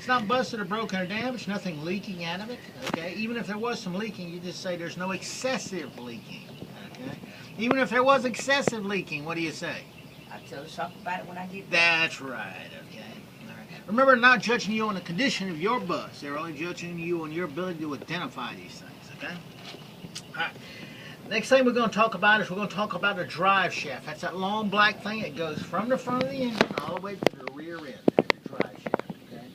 It's not busted or broken or damaged, nothing leaking out of it, okay? Even if there was some leaking, you just say there's no excessive leaking, okay? Even if there was excessive leaking, what do you say? I'll tell the shop about it when I get there. That's right, okay. All right. Remember, they're not judging you on the condition of your bus. They're only judging you on your ability to identify these things, okay? All right. Next thing we're going to talk about is we're going to talk about a drive shaft. That's that long black thing that goes from the front of the engine all the way to the rear end. The drive shaft, okay?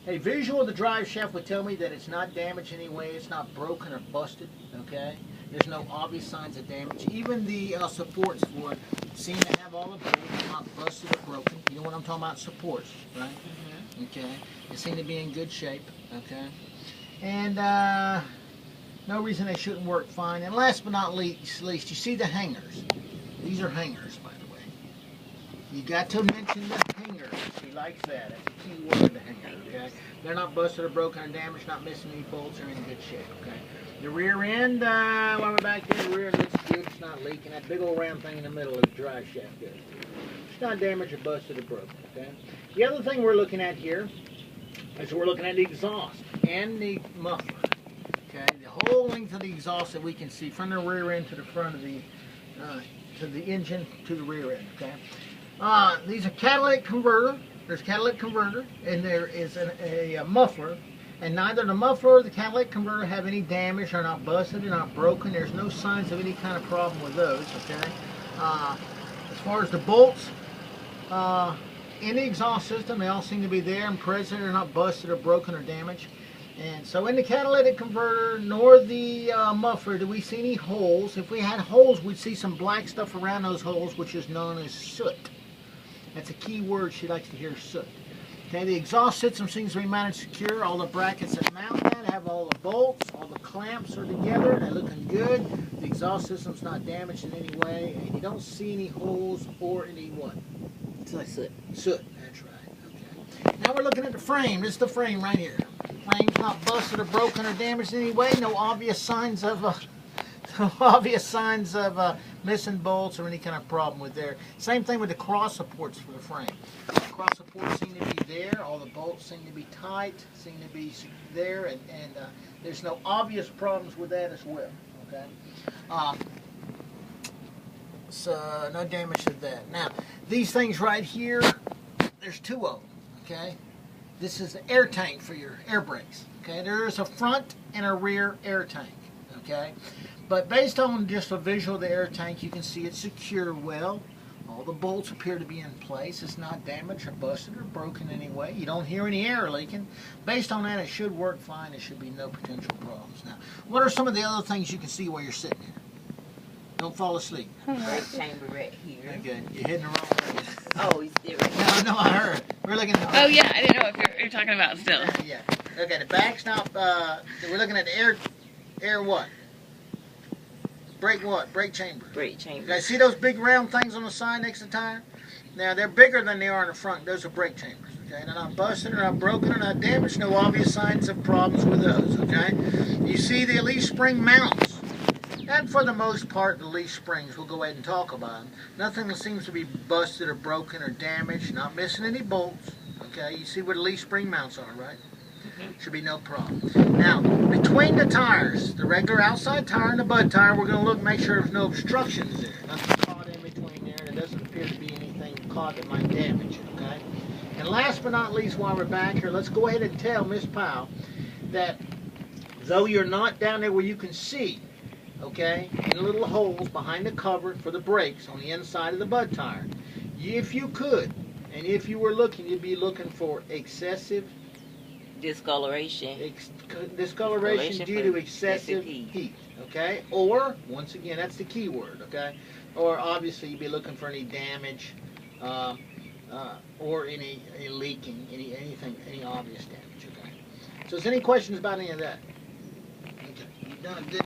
A visual of the drive shaft would tell me that it's not damaged anyway. It's not broken or busted, okay? There's no obvious signs of damage. Even the supports would seem to have all the bolts, not busted or broken. You know what I'm talking about? Supports, right? Mm-hmm. Okay. They seem to be in good shape, okay? And no reason they shouldn't work fine. And last but not least, you see the hangers. These are hangers, by the way. You got to mention the hangers. He likes that. That's a key word, the hanger, okay? They're not busted or broken or damaged, not missing any bolts, they're in good shape, okay? The rear end, while we're back there, the rear end looks good. It's not leaking. That big old round thing in the middle of the drive shaft goes. It's not damaged or busted or broken, okay? The other thing we're looking at here is we're looking at the exhaust and the muffler. Okay, the whole length of the exhaust that we can see from the rear end to the front of the engine to the rear end. Okay, these are catalytic converter. There's catalytic converter, and there is a muffler. And neither the muffler or the catalytic converter have any damage. They're not busted. They're not broken. There's no signs of any kind of problem with those. Okay, as far as the bolts in the exhaust system, they all seem to be there and present. They're not busted or broken or damaged. And so in the catalytic converter nor the muffler do we see any holes. If we had holes, we'd see some black stuff around those holes, which is known as soot. That's a key word she likes to hear, soot. Okay, the exhaust system seems to be mounted secure. All the brackets that mount that have all the bolts, all the clamps are together. They're looking good. The exhaust system's not damaged in any way, and you don't see any holes or any what? Soot. Soot, that's right. Okay. Now we're looking at the frame. This is the frame right here. Frame's not busted or broken or damaged in any way. No obvious signs of missing bolts or any kind of problem with there. Same thing with the cross supports for the frame. The cross supports seem to be there. All the bolts seem to be tight, seem to be there, and there's no obvious problems with that as well. Okay. So no damage to that. Now these things right here, there's two of them. Okay. This is the air tank for your air brakes. Okay, there is a front and a rear air tank. Okay, but based on just a visual of the air tank, you can see it's secure well. All the bolts appear to be in place. It's not damaged or busted or broken in any way. You don't hear any air leaking. Based on that, it should work fine. There should be no potential problems. Now, what are some of the other things you can see while you're sitting here? Don't fall asleep. Brake chamber right here. Okay, you're heading the wrong way. Oh, he's still right. No, I heard. We're looking at Oh yeah, I didn't know if you're talking about still. Yeah. Okay, the back's not. We're looking at the air what? Brake what? Brake chamber. Brake chamber. You guys see those big round things on the side next to the tire? Now they're bigger than they are in the front. Those are brake chambers. Okay, they're not busted, they're not broken, they're not damaged. No obvious signs of problems with those. Okay. You see the leaf spring mounts. And for the most part, the leaf springs, we'll go ahead and talk about them. Nothing seems to be busted or broken or damaged, not missing any bolts. Okay, you see where the leaf spring mounts are, right? Should be no problem. Now, between the tires, the regular outside tire and the bud tire, we're going to look and make sure there's no obstructions there. Nothing caught in between there, and there doesn't appear to be anything caught that might damage it, okay? And last but not least, while we're back here, let's go ahead and tell Miss Powell that though you're not down there where you can see, okay, in the little holes behind the cover for the brakes on the inside of the bud tire, if you could, and if you were looking, you'd be looking for excessive discoloration. Discoloration due to excessive heat. Okay, or once again, that's the key word. Okay, or obviously you'd be looking for any damage, or any leaking, any obvious damage. Okay. So, is there any questions about any of that? Okay, you've done a good.